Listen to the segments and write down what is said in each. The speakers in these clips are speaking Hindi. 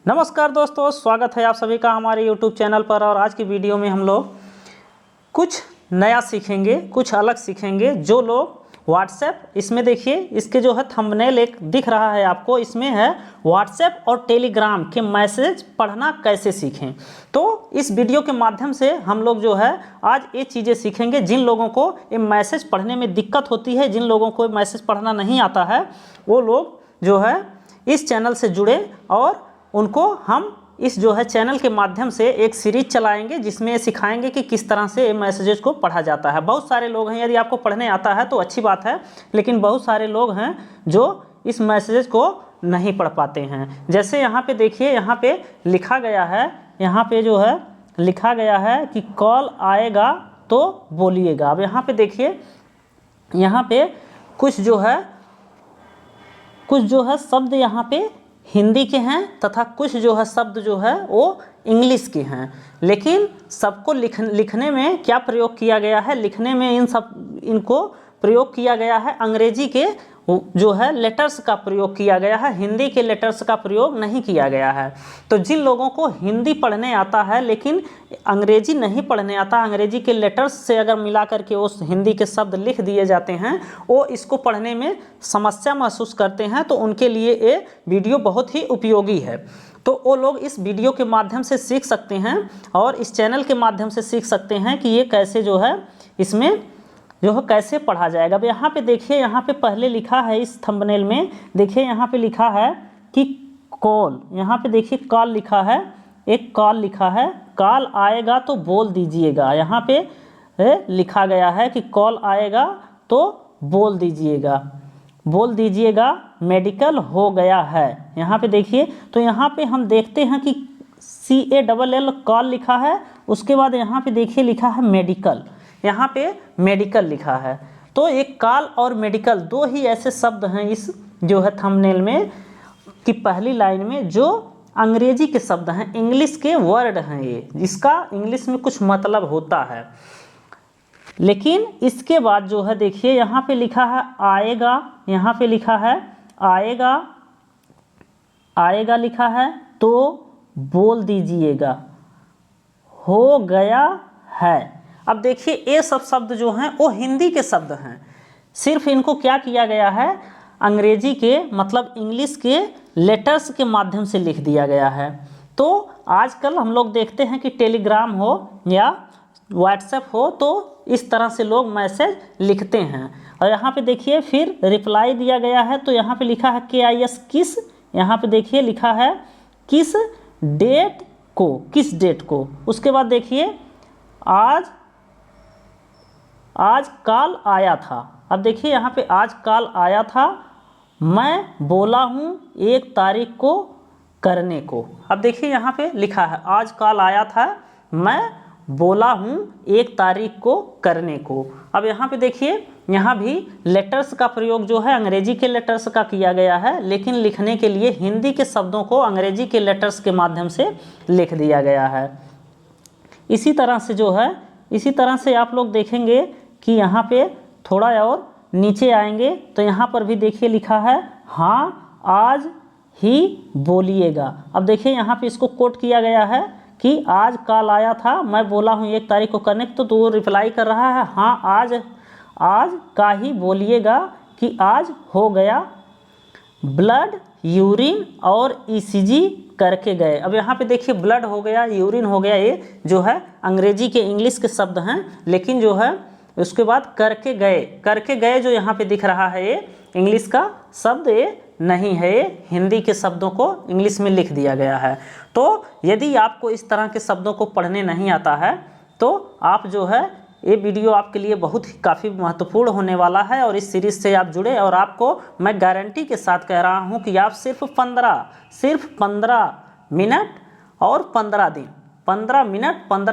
नमस्कार दोस्तों, स्वागत है आप सभी का हमारे YouTube चैनल पर। और आज की वीडियो में हम लोग कुछ नया सीखेंगे, कुछ अलग सीखेंगे। जो लोग WhatsApp, इसमें देखिए इसके जो है थंबनेल एक दिख रहा है आपको, इसमें है WhatsApp और टेलीग्राम के मैसेज पढ़ना कैसे सीखें। तो इस वीडियो के माध्यम से हम लोग जो है आज ये चीज़ें सीखेंगे। जिन लोगों को ये मैसेज पढ़ने में दिक्कत होती है, जिन लोगों को मैसेज पढ़ना नहीं आता है, वो लोग जो है इस चैनल से जुड़े और उनको हम इस जो है चैनल के माध्यम से एक सीरीज चलाएंगे जिसमें सिखाएंगे कि किस तरह से मैसेजेस को पढ़ा जाता है। बहुत सारे लोग हैं, यदि आपको पढ़ने आता है तो अच्छी बात है, लेकिन बहुत सारे लोग हैं जो इस मैसेजेस को नहीं पढ़ पाते हैं। जैसे यहाँ पे देखिए, यहाँ पे लिखा गया है, यहाँ पे जो है लिखा गया है कि कॉल आएगा तो बोलिएगा। अब यहाँ पे देखिए, यहाँ पे कुछ जो है शब्द यहाँ पे हिंदी के हैं तथा कुछ जो है शब्द जो है वो इंग्लिश के हैं। लेकिन सबको लिखने में क्या प्रयोग किया गया है, लिखने में इनको प्रयोग किया गया है अंग्रेजी के जो है लेटर्स का प्रयोग किया गया है, हिंदी के लेटर्स का प्रयोग नहीं किया गया है। तो जिन लोगों को हिंदी पढ़ने आता है लेकिन अंग्रेजी नहीं पढ़ने आता, अंग्रेजी के लेटर्स से अगर मिला करके उस हिंदी के शब्द लिख दिए जाते हैं, वो इसको पढ़ने में समस्या महसूस करते हैं, तो उनके लिए ये वीडियो बहुत ही उपयोगी है। तो वो लोग इस वीडियो के माध्यम से सीख सकते हैं और इस चैनल के माध्यम से सीख सकते हैं कि ये कैसे जो है इसमें जो है कैसे पढ़ा जाएगा। अब यहाँ पे देखिए, यहाँ पे पहले लिखा है इस थंबनेल में, देखिए यहाँ पे लिखा है कि कॉल, यहाँ पे देखिए कॉल लिखा है, एक कॉल लिखा है, कॉल आएगा तो बोल दीजिएगा। यहाँ पे लिखा गया है कि कॉल आएगा तो बोल दीजिएगा मेडिकल हो गया है। यहाँ पे देखिए, तो यहाँ पे हम देखते हैं कि CALL कॉल लिखा है, उसके बाद यहाँ पे देखिए लिखा है मेडिकल, यहाँ पे मेडिकल लिखा है। तो एक कॉल और मेडिकल दो ही ऐसे शब्द हैं इस जो है थंबनेल में कि पहली लाइन में जो अंग्रेजी के शब्द हैं, इंग्लिश के वर्ड हैं ये, जिसका इंग्लिश में कुछ मतलब होता है। लेकिन इसके बाद जो है देखिए यहाँ पे लिखा है आएगा, यहाँ पे लिखा है आएगा लिखा है तो बोल दीजिएगा हो गया है। अब देखिए ये सब शब्द जो हैं वो हिंदी के शब्द हैं, सिर्फ इनको क्या किया गया है, अंग्रेजी के मतलब इंग्लिश के लेटर्स के माध्यम से लिख दिया गया है। तो आजकल हम लोग देखते हैं कि टेलीग्राम हो या WhatsApp हो तो इस तरह से लोग मैसेज लिखते हैं। और यहाँ पे देखिए फिर रिप्लाई दिया गया है, तो यहाँ पे लिखा है KIS किस, यहाँ पे देखिए लिखा है किस डेट को, उसके बाद देखिए आज कॉल आया था। अब देखिए यहाँ पे आज कॉल आया था, मैं बोला हूँ 1 तारीख को करने को। अब देखिए यहाँ पे लिखा है आज कॉल आया था, मैं बोला हूँ 1 तारीख को करने को। अब यहाँ पे देखिए, यहाँ भी लेटर्स का प्रयोग जो है अंग्रेजी के लेटर्स का किया गया है, लेकिन लिखने के लिए हिंदी के शब्दों को अंग्रेजी के लेटर्स के माध्यम से लिख दिया गया है। इसी तरह से आप लोग देखेंगे कि यहाँ पे थोड़ा और नीचे आएंगे तो यहाँ पर भी देखिए लिखा है हाँ आज ही बोलिएगा। अब देखिए यहाँ पे इसको कोट किया गया है कि आज कॉल आया था, मैं बोला हूँ 1 तारीख को करने को, तो वो रिप्लाई कर रहा है हाँ आज का ही बोलिएगा कि आज हो गया, ब्लड यूरिन और ECG करके गए। अब यहाँ पे देखिए ब्लड हो गया, यूरिन हो गया, ये जो है अंग्रेजी के इंग्लिश के शब्द हैं, लेकिन जो है उसके बाद करके गए जो यहाँ पे दिख रहा है ये इंग्लिश का शब्द ये नहीं है, ये हिंदी के शब्दों को इंग्लिश में लिख दिया गया है। तो यदि आपको इस तरह के शब्दों को पढ़ने नहीं आता है तो आप जो है ये वीडियो आपके लिए बहुत ही काफ़ी महत्वपूर्ण होने वाला है और इस सीरीज़ से आप जुड़े। और आपको मैं गारंटी के साथ कह रहा हूँ कि आप सिर्फ 15 मिनट और 15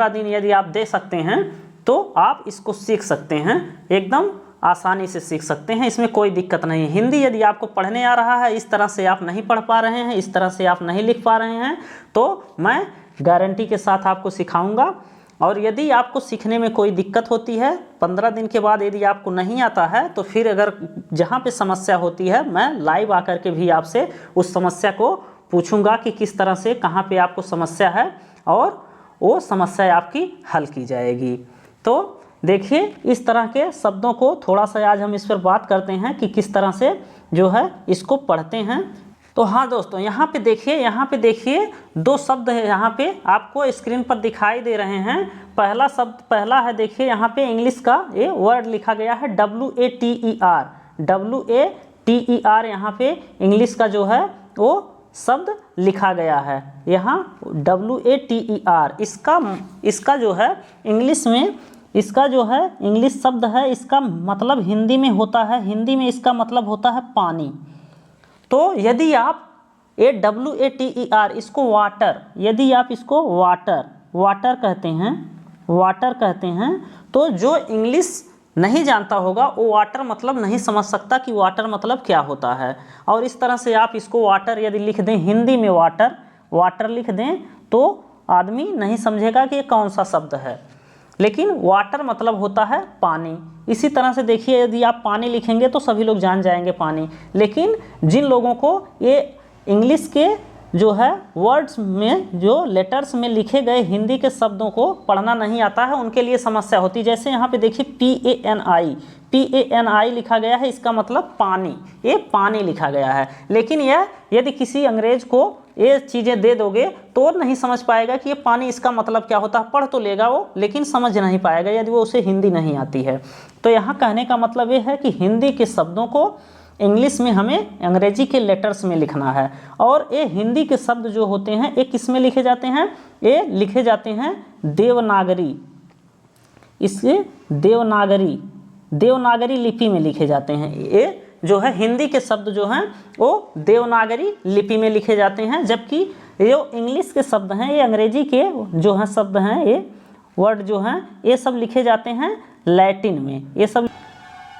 दिन यदि आप दे सकते हैं तो आप इसको सीख सकते हैं, एकदम आसानी से सीख सकते हैं, इसमें कोई दिक्कत नहीं है। हिंदी यदि आपको पढ़ने आ रहा है, इस तरह से आप नहीं पढ़ पा रहे हैं, इस तरह से आप नहीं लिख पा रहे हैं, तो मैं गारंटी के साथ आपको सिखाऊंगा। और यदि आपको सीखने में कोई दिक्कत होती है, 15 दिन के बाद यदि आपको नहीं आता है, तो फिर अगर जहाँ पे समस्या होती है मैं लाइव आकर के भी आपसे उस समस्या को पूछूंगा कि किस तरह से कहाँ पे आपको समस्या है और वो समस्या आपकी हल की जाएगी। तो देखिए इस तरह के शब्दों को थोड़ा सा आज हम इस पर बात करते हैं कि किस तरह से जो है इसको पढ़ते हैं। तो हाँ दोस्तों, यहाँ पे देखिए 2 शब्द है, यहाँ पे आपको स्क्रीन पर दिखाई दे रहे हैं। पहला है देखिए यहाँ पे इंग्लिश का ये वर्ड लिखा गया है WATER, WATER यहाँ पे इंग्लिश का जो है वो शब्द लिखा गया है। यहाँ WATER इसका जो है इंग्लिश में, इसका जो है इंग्लिश शब्द है, इसका मतलब हिंदी में होता है, हिंदी में इसका मतलब होता है पानी। तो यदि आप WATER इसको वाटर, यदि आप इसको वाटर कहते हैं तो जो इंग्लिश नहीं जानता होगा वो वाटर मतलब नहीं समझ सकता कि वाटर मतलब क्या होता है। और इस तरह से आप इसको वाटर यदि लिख दें हिंदी में, वाटर लिख दें तो आदमी नहीं समझेगा कि ये कौन सा शब्द है, लेकिन वाटर मतलब होता है पानी। इसी तरह से देखिए यदि आप पानी लिखेंगे तो सभी लोग जान जाएंगे पानी, लेकिन जिन लोगों को ये इंग्लिश के जो है वर्ड्स में, जो लेटर्स में लिखे गए हिंदी के शब्दों को पढ़ना नहीं आता है, उनके लिए समस्या होती है। जैसे यहाँ पे देखिए PANI लिखा गया है, इसका मतलब पानी, ये पानी लिखा गया है। लेकिन यह यदि किसी अंग्रेज को ये चीज़ें दे दोगे तो नहीं समझ पाएगा कि ये पानी इसका मतलब क्या होता है। पढ़ तो लेगा वो, लेकिन समझ नहीं पाएगा यदि वो उसे हिंदी नहीं आती है। तो यहाँ कहने का मतलब ये है कि हिंदी के शब्दों को इंग्लिश में हमें अंग्रेजी के लेटर्स में लिखना है। और ये हिंदी के शब्द जो होते हैं ये किस में लिखे जाते हैं, ये लिखे जाते हैं देवनागरी, इसके देवनागरी लिपि में लिखे जाते हैं। ये जो है हिंदी के शब्द जो हैं वो देवनागरी लिपि में लिखे जाते हैं, जबकि जो इंग्लिश के शब्द हैं, ये अंग्रेजी के जो हैं शब्द हैं, ये वर्ड जो हैं ये सब लिखे जाते हैं लैटिन में।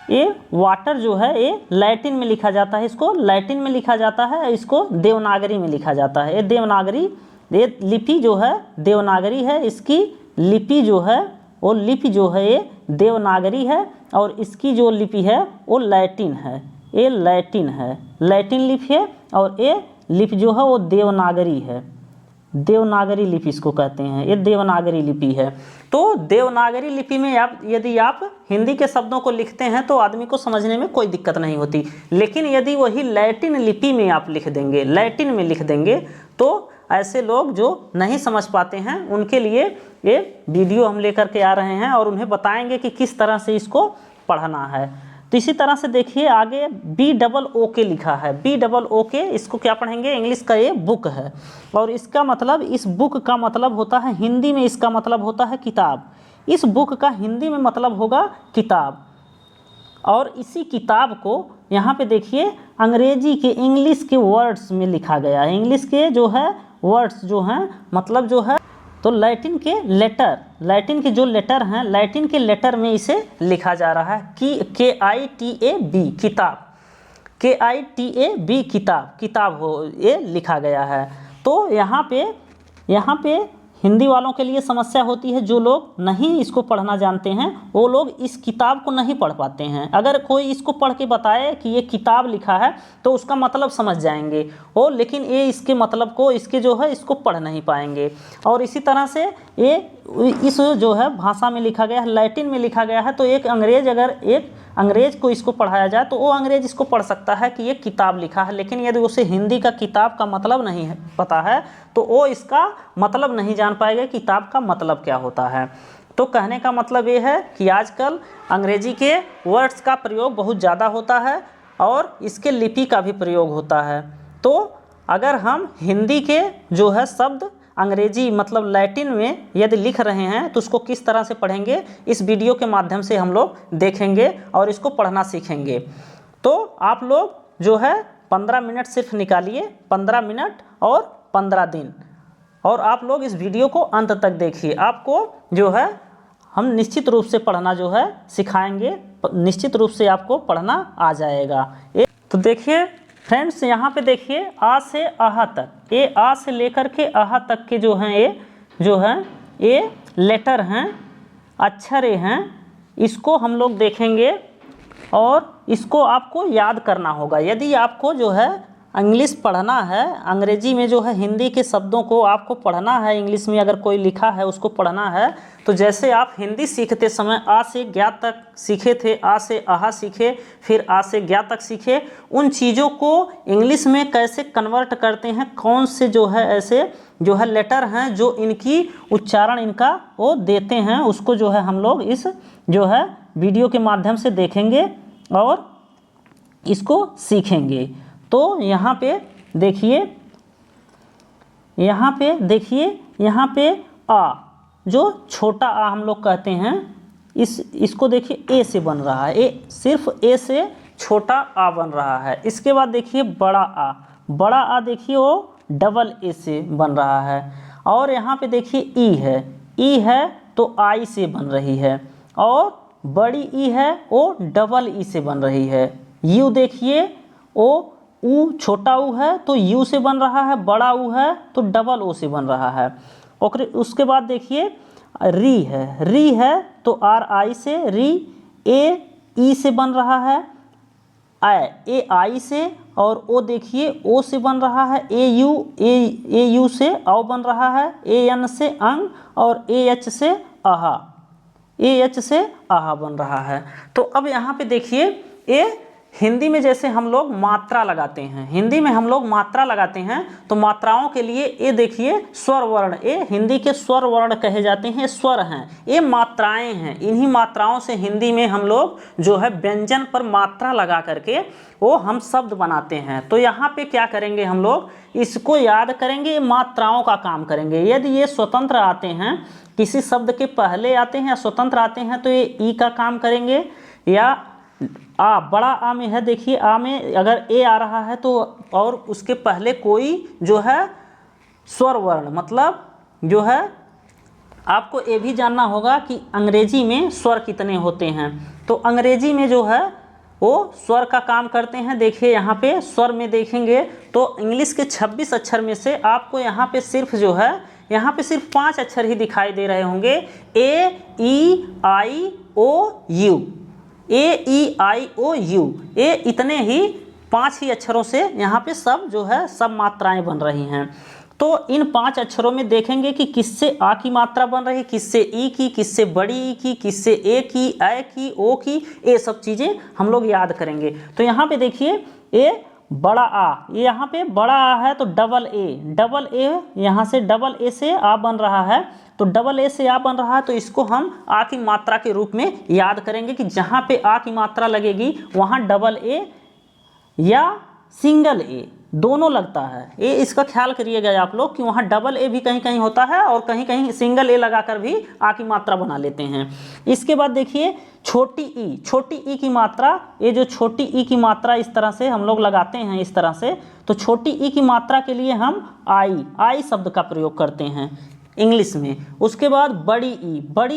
ये वाटर जो है ये लैटिन में लिखा जाता है, इसको लैटिन में लिखा जाता है, इसको देवनागरी में लिखा जाता है। ये लिपि जो है देवनागरी है, इसकी लिपि जो है वो लिपि जो है ये देवनागरी है, और इसकी जो लिपि है वो लैटिन है, ये लैटिन है, लैटिन लिपि है। और ये लिपि जो है वो देवनागरी है, देवनागरी लिपि इसको कहते हैं, ये देवनागरी लिपि है। तो देवनागरी लिपि में यदि आप हिंदी के शब्दों को लिखते हैं तो आदमी को समझने में कोई दिक्कत नहीं होती। लेकिन यदि वही लैटिन लिपि में आप लिख देंगे, लैटिन में लिख देंगे, तो ऐसे लोग जो नहीं समझ पाते हैं उनके लिए ये वीडियो हम लेकर के आ रहे हैं और उन्हें बताएंगे कि किस तरह से इसको पढ़ना है। तो इसी तरह से देखिए आगे BOOK लिखा है, BOOK इसको क्या पढ़ेंगे, इंग्लिश का ये बुक है, और इसका मतलब, इस बुक का मतलब होता है हिंदी में, इसका मतलब होता है किताब। इस बुक का हिंदी में मतलब होगा किताब। और इसी किताब को यहाँ पे देखिए अंग्रेजी के, इंग्लिश के वर्ड्स में लिखा गया है। इंग्लिश के जो है वर्ड्स जो हैं मतलब जो है, तो लैटिन के लेटर, लैटिन के जो लेटर हैं, लैटिन के लेटर में इसे लिखा जा रहा है कि KITAB किताब, KITAB किताब हो, ये लिखा गया है। तो यहाँ पे हिंदी वालों के लिए समस्या होती है, जो लोग नहीं इसको पढ़ना जानते हैं वो लोग इस किताब को नहीं पढ़ पाते हैं। अगर कोई इसको पढ़ के बताए कि ये किताब लिखा है तो उसका मतलब समझ जाएंगे वो, लेकिन ये इसके मतलब को, इसके जो है इसको पढ़ नहीं पाएंगे। और इसी तरह से ये इस जो है भाषा में लिखा गया है, लैटिन में लिखा गया है। तो एक अंग्रेज, अगर एक अंग्रेज को इसको पढ़ाया जाए तो वो अंग्रेज इसको पढ़ सकता है कि ये किताब लिखा है, लेकिन यदि उसे हिंदी का किताब का मतलब नहीं है पता है तो वो इसका मतलब नहीं जान पाएगा किताब का मतलब क्या होता है। तो कहने का मतलब ये है कि आजकल अंग्रेजी के वर्ड्स का प्रयोग बहुत ज़्यादा होता है और इसके लिपि का भी प्रयोग होता है। तो अगर हम हिंदी के जो है शब्द अंग्रेजी मतलब लैटिन में यदि लिख रहे हैं तो उसको किस तरह से पढ़ेंगे, इस वीडियो के माध्यम से हम लोग देखेंगे और इसको पढ़ना सीखेंगे। तो आप लोग जो है 15 मिनट सिर्फ निकालिए, 15 मिनट और 15 दिन, और आप लोग इस वीडियो को अंत तक देखिए। आपको जो है हम निश्चित रूप से पढ़ना जो है सिखाएंगे, निश्चित रूप से आपको पढ़ना आ जाएगा। तो देखिए फ्रेंड्स, यहाँ पे देखिए आ से आहा तक, ये आ से लेकर के आहा तक के जो हैं ये जो हैं ये लेटर हैं, अक्षरे हैं। इसको हम लोग देखेंगे और इसको आपको याद करना होगा। यदि आपको जो है इंग्लिश पढ़ना है, अंग्रेजी में जो है हिंदी के शब्दों को आपको पढ़ना है, इंग्लिश में अगर कोई लिखा है उसको पढ़ना है, तो जैसे आप हिंदी सीखते समय आ से ज्ञा तक सीखे थे, आ से आहा सीखे, फिर आ से ज्ञा तक सीखे, उन चीज़ों को इंग्लिश में कैसे कन्वर्ट करते हैं, कौन से जो है ऐसे जो है लेटर हैं जो इनकी उच्चारण इनका वो देते हैं, उसको जो है हम लोग इस जो है वीडियो के माध्यम से देखेंगे और इसको सीखेंगे। तो यहाँ पे देखिए, यहाँ पे आ, जो छोटा आ हम लोग कहते हैं, इसको देखिए ए से बन रहा है, ए सिर्फ ए से छोटा आ बन रहा है। इसके बाद देखिए बड़ा आ देखिए वो डबल ए से बन रहा है। और यहाँ पे देखिए ई है तो आई से बन रही है, और बड़ी ई है वो डबल ई से बन रही है। यू देखिए ओ ऊ छोटा ऊ है तो यू से बन रहा है, बड़ा ऊ है तो डबल ओ से बन रहा है। और उसके बाद देखिए री है तो आर आई से री, ए ई से बन रहा है, ए आई से, और ओ देखिए ओ से बन रहा है, ए यू से औ बन रहा है, ए एन से अंग, और ए एच से आहा बन रहा है। तो अब यहाँ पे देखिए ए हिंदी में जैसे हम लोग मात्रा लगाते हैं, तो मात्राओं के लिए ये देखिए स्वर वर्ण, ये हिंदी के स्वर वर्ण कहे जाते हैं, स्वर हैं, ये मात्राएं हैं। इन्हीं मात्राओं से हिंदी में हम लोग जो है व्यंजन पर मात्रा लगा करके वो हम शब्द बनाते हैं। तो यहाँ पे क्या करेंगे, हम लोग इसको याद करेंगे, मात्राओं का काम करेंगे। यदि ये स्वतंत्र आते हैं, किसी शब्द के पहले आते हैं या स्वतंत्र आते हैं, तो ये ई का काम करेंगे, या आ बड़ा आ में है, देखिए आ में अगर ए आ रहा है तो और उसके पहले कोई जो है स्वर वर्ण, मतलब जो है आपको ये भी जानना होगा कि अंग्रेजी में स्वर कितने होते हैं। तो अंग्रेजी में जो है वो स्वर का काम करते हैं। देखिए यहाँ पे स्वर में देखेंगे तो इंग्लिश के 26 अक्षर में से आपको यहाँ पे सिर्फ जो है यहाँ पे सिर्फ 5 अक्षर ही दिखाई दे रहे होंगे, ए ई आई ओ you, A E I O you, ये इतने ही 5 ही अक्षरों से यहाँ पे सब जो है सब मात्राएं बन रही हैं। तो इन 5 अक्षरों में देखेंगे कि किससे आ की मात्रा बन रही है, किससे ई की, किससे बड़ी ई की, किससे ए की, ऐ की, ओ की, ये सब चीज़ें हम लोग याद करेंगे। तो यहाँ पे देखिए ए बड़ा आ, ये यहाँ पे बड़ा आ है तो डबल ए, यहाँ से डबल ए से आ बन रहा है, तो डबल ए से आ बन रहा है, तो इसको हम आ की मात्रा के रूप में याद करेंगे कि जहाँ पे आ की मात्रा लगेगी वहाँ डबल ए या सिंगल ए दोनों लगता है। ये इसका ख्याल करिएगा आप लोग कि वहाँ डबल ए भी कहीं कहीं होता है और कहीं कहीं सिंगल ए लगाकर भी आ की मात्रा बना लेते हैं। इसके बाद देखिए छोटी ई की मात्रा, ये जो छोटी ई की मात्रा इस तरह से हम लोग लगाते हैं इस तरह से, तो छोटी ई की मात्रा के लिए हम आई शब्द का प्रयोग करते हैं इंग्लिश में। उसके बाद बड़ी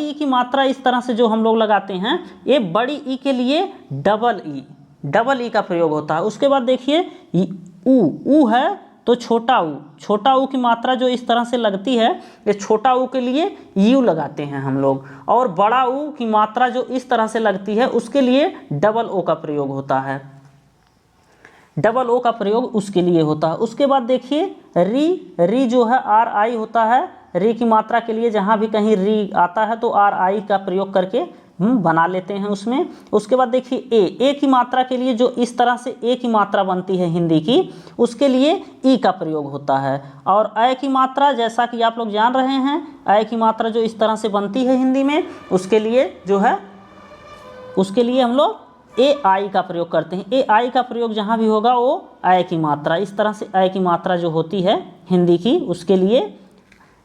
ई की मात्रा इस तरह से जो हम लोग लगाते हैं, ये बड़ी ई के लिए डबल ई का प्रयोग होता है। उसके बाद देखिए ऊ है तो छोटा ऊ की मात्रा जो इस तरह से लगती है, ये छोटा ऊ के लिए यू लगाते हैं हम लोग, और बड़ा ऊ की मात्रा जो इस तरह से लगती है उसके लिए डबल ओ का प्रयोग होता है, डबल ओ का प्रयोग उसके लिए होता है। उसके बाद देखिए री जो है आर आई होता है, री की मात्रा के लिए जहाँ भी कहीं री आता है तो आर आई का प्रयोग करके बना लेते हैं उसमें। उसके बाद देखिए ए की मात्रा के लिए जो इस तरह से ए की मात्रा बनती है हिंदी की, उसके लिए ई का प्रयोग होता है। और ऐ की मात्रा जैसा कि आप लोग जान रहे हैं, ऐ की मात्रा जो इस तरह से बनती है हिंदी में, उसके लिए जो है उसके लिए हम लोग ए आई का प्रयोग करते हैं। ए आई का प्रयोग जहाँ भी होगा वो ऐ की मात्रा, इस तरह से ऐ की मात्रा जो होती है हिंदी की, उसके लिए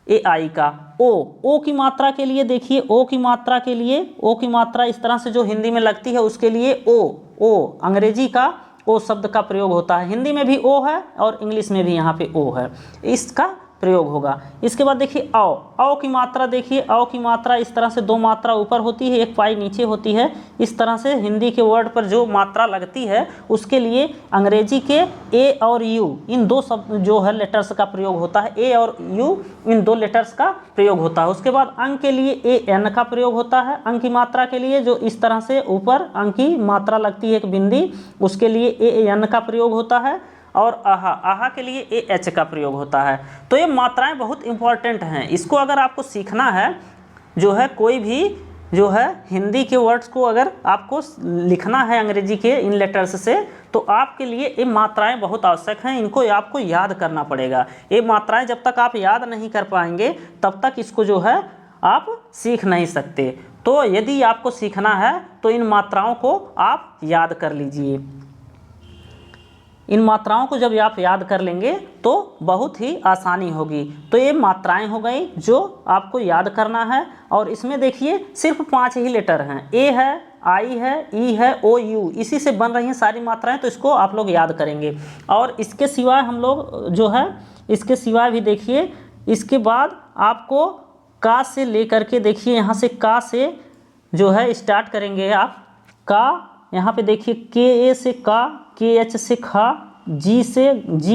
ए आई का। ओ की मात्रा के लिए देखिए ओ की मात्रा इस तरह से जो हिंदी में लगती है उसके लिए ओ अंग्रेजी का ओ शब्द का प्रयोग होता है। हिंदी में भी ओ है और इंग्लिश में भी यहाँ पे ओ है, इसका प्रयोग होगा। इसके बाद देखिए औ की मात्रा, देखिए औ की मात्रा इस तरह से 2 मात्रा ऊपर होती है, एक पाई नीचे होती है। इस तरह से हिंदी के वर्ड पर जो मात्रा लगती है उसके लिए अंग्रेजी के ए और यू, इन 2 शब्द जो है लेटर्स का प्रयोग होता है, ए और यू इन 2 लेटर्स का प्रयोग होता है। उसके बाद अंक के लिए ए एन का प्रयोग होता है, अंक की मात्रा के लिए जो इस तरह से ऊपर अंक की मात्रा लगती है एक बिंदी, उसके लिए ए एन का प्रयोग होता है। और आहा, आहा के लिए ए एच का प्रयोग होता है। तो ये मात्राएं बहुत इंपॉर्टेंट हैं, इसको अगर आपको सीखना है, जो है कोई भी जो है हिंदी के वर्ड्स को अगर आपको लिखना है अंग्रेजी के इन लेटर्स से, तो आपके लिए ये मात्राएं बहुत आवश्यक हैं, इनको आपको याद करना पड़ेगा। ये मात्राएं जब तक आप याद नहीं कर पाएंगे तब तक इसको जो है आप सीख नहीं सकते। तो यदि आपको सीखना है तो इन मात्राओं को आप याद कर लीजिए। इन मात्राओं को जब आप याद कर लेंगे तो बहुत ही आसानी होगी। तो ये मात्राएं हो गई जो आपको याद करना है, और इसमें देखिए सिर्फ 5 ही लेटर हैं, ए है, आई है, ई है, ओ यू, इसी से बन रही हैं सारी मात्राएं, तो इसको आप लोग याद करेंगे। और इसके सिवाय हम लोग जो है, इसके सिवाय भी देखिए, इसके बाद आपको का से लेकर के देखिए, यहाँ से का से जो है स्टार्ट करेंगे आप। का यहाँ पे देखिए के ए से का, के एच से खा, जी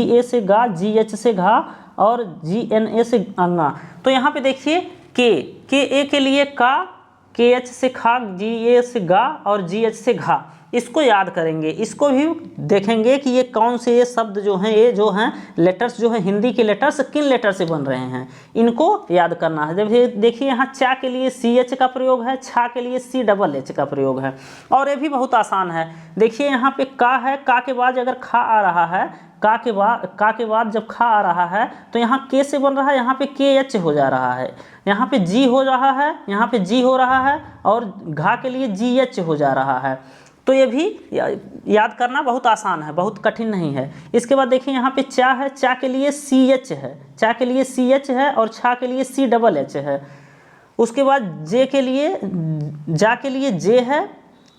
ए से गा, जी एच से घा, और जी एन ए से अंगा। तो यहाँ पे देखिए के ए के लिए का, के एच से खा, जी ए से गा, और जी एच से घा, इसको याद करेंगे। इसको भी देखेंगे कि ये कौन से ये शब्द जो हैं, ये जो हैं लेटर्स जो हैं हिंदी के लेटर्स किन लेटर से बन रहे हैं, इनको याद करना है। जब देखिए यहाँ चा के लिए सी एच का प्रयोग है, छा के लिए सी डबल एच का प्रयोग है, और ये भी बहुत आसान है। देखिए यहाँ पे का है, का के बाद अगर खा आ रहा है, का के बाद जब खा आ रहा है तो यहाँ के से बन रहा है, यहाँ पे के एच हो जा रहा है, यहाँ पे जी हो रहा है, यहाँ पे जी हो रहा है, और घा के लिए जी एच हो जा रहा है। तो ये भी याद करना बहुत आसान है, बहुत कठिन नहीं है। इसके बाद देखिए यहाँ पे चा है, चा के लिए सी एच है, चा के लिए सी एच है, और छा के लिए सी डबल एच है। उसके बाद जे के लिए, जा के लिए जे है,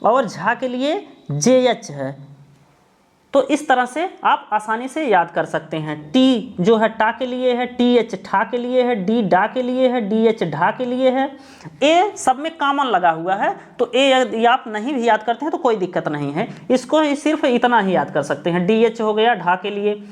और झा के लिए जे एच है। तो इस तरह से आप आसानी से याद कर सकते हैं। टी जो है टा के लिए है, टी एच ठा के लिए है, डी डा के लिए है, डी एच ढा के लिए है। ए सब में कॉमन लगा हुआ है, तो ए यदि आप नहीं भी याद करते हैं तो कोई दिक्कत नहीं है, इसको ही सिर्फ इतना ही याद कर सकते हैं। डी एच हो गया ढा के लिए।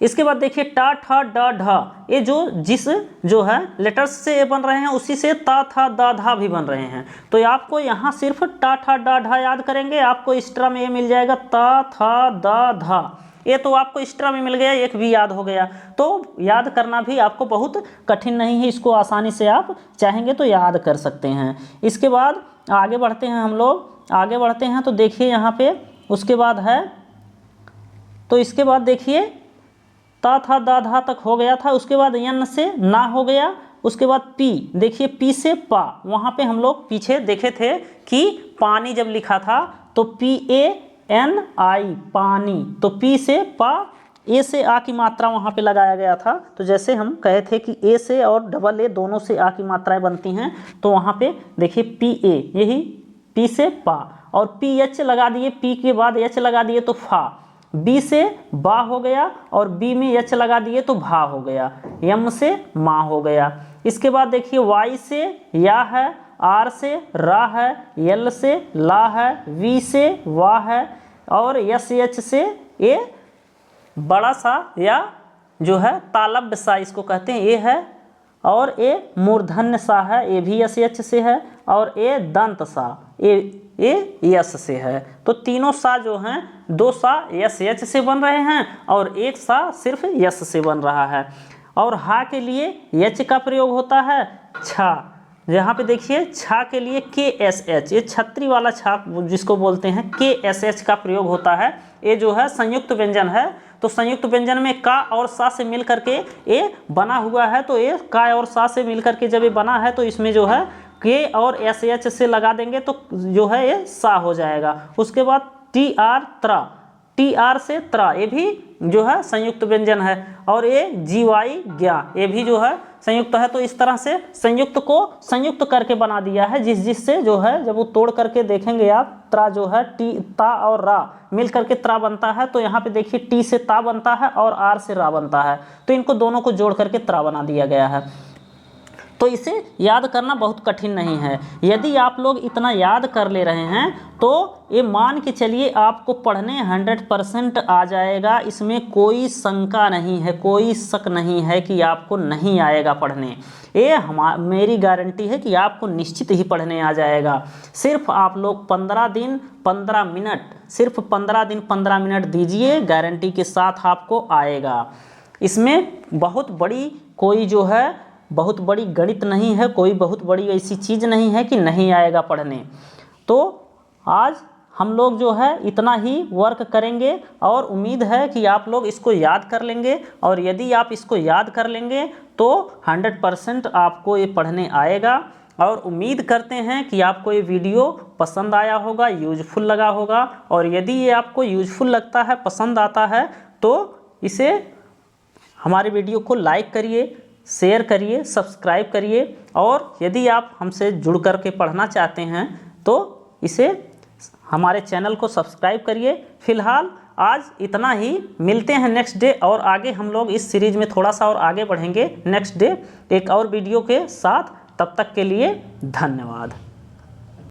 इसके बाद देखिए टा ठा डा ढा, ये जिस जो है लेटर्स से ये बन रहे हैं उसी से ता था दा धा भी बन रहे हैं। तो आपको यहाँ सिर्फ टा ठा डा ढा याद करेंगे, आपको एक्स्ट्रा में ये मिल जाएगा ता था दा धा, ये तो आपको एक्स्ट्रा में मिल गया, एक भी याद हो गया। तो याद करना भी आपको बहुत कठिन नहीं है, इसको आसानी से आप चाहेंगे तो याद कर सकते हैं। इसके बाद आगे बढ़ते हैं, हम लोग आगे बढ़ते हैं तो देखिए यहाँ पे उसके बाद है, तो इसके बाद देखिए ता था दा धा तक हो गया था। उसके बाद यन से ना हो गया। उसके बाद पी, देखिए पी से पा, वहाँ पे हम लोग पीछे देखे थे कि पानी जब लिखा था तो पी ए एन आई पानी, तो पी से पा, ए से आ की मात्रा वहाँ पे लगाया गया था। तो जैसे हम कहे थे कि ए से और डबल ए दोनों से आ की मात्राएं बनती हैं, तो वहाँ पे देखिए पी ए, यही पी से पा, और पी एच लगा दिए, पी के बाद एच लगा दिए तो फा, बी से बा हो गया, और बी में एच लगा दिए तो भा हो गया, यम से माँ हो गया। इसके बाद देखिए वाई से या है, आर से रा है, एल से ला है, वी से वा है, और एस एच से ये बड़ा सा या जो है तालब्य सा इसको कहते हैं, ये है, और ये मूर्धन्य सा है, ये भी एस एच से है, और ये दंत सा, ये यस से है। तो तीनों सा जो हैं, 2 सा यस एच से बन रहे हैं, और 1 सा सिर्फ यस से बन रहा है। और हा के लिए एच का प्रयोग होता है, छा, यहाँ पे देखिए छा के लिए के एस एच, ये छतरी वाला छा जिसको बोलते हैं, के एस एच का प्रयोग होता है। ये जो है संयुक्त व्यंजन है, तो संयुक्त व्यंजन में का और सा से मिल करके ये बना हुआ है। तो ये का और सा से मिल करके जब ये बना है तो इसमें जो है के और एस एच से लगा देंगे तो जो है ये सा हो जाएगा। उसके बाद टी आर त्रा, टी आर से त्रा, ये भी जो है संयुक्त व्यंजन है, और ये जी वाई ज्ञा, ये भी जो है संयुक्त है। तो इस तरह से संयुक्त को संयुक्त करके बना दिया है, जिससे जो है जब वो तोड़ करके देखेंगे आप, त्रा जो है टी, ता और रा मिल करके त्रा बनता है। तो यहाँ पे देखिए टी से ता बनता है और आर से रा बनता है, तो इनको दोनों को जोड़ करके त्रा बना दिया गया है। तो इसे याद करना बहुत कठिन नहीं है। यदि आप लोग इतना याद कर ले रहे हैं तो ये मान के चलिए आपको पढ़ने 100% आ जाएगा। इसमें कोई शंका नहीं है, कोई शक नहीं है कि आपको नहीं आएगा पढ़ने। ये मेरी गारंटी है कि आपको निश्चित ही पढ़ने आ जाएगा। सिर्फ आप लोग 15 दिन 15 मिनट, सिर्फ 15 दिन 15 मिनट दीजिए, गारंटी के साथ आपको आएगा। इसमें बहुत बड़ी कोई जो है बहुत बड़ी गणित नहीं है, कोई बहुत बड़ी ऐसी चीज़ नहीं है कि नहीं आएगा पढ़ने। तो आज हम लोग जो है इतना ही वर्क करेंगे और उम्मीद है कि आप लोग इसको याद कर लेंगे। और यदि आप इसको याद कर लेंगे तो 100% आपको ये पढ़ने आएगा। और उम्मीद करते हैं कि आपको ये वीडियो पसंद आया होगा, यूजफुल लगा होगा। और यदि ये आपको यूजफुल लगता है, पसंद आता है, तो इसे हमारे वीडियो को लाइक करिए, शेयर करिए, सब्सक्राइब करिए। और यदि आप हमसे जुड़ कर के पढ़ना चाहते हैं तो इसे हमारे चैनल को सब्सक्राइब करिए। फिलहाल आज इतना ही, मिलते हैं नेक्स्ट डे। और आगे हम लोग इस सीरीज में थोड़ा सा और आगे बढ़ेंगे नेक्स्ट डे एक और वीडियो के साथ। तब तक के लिए धन्यवाद।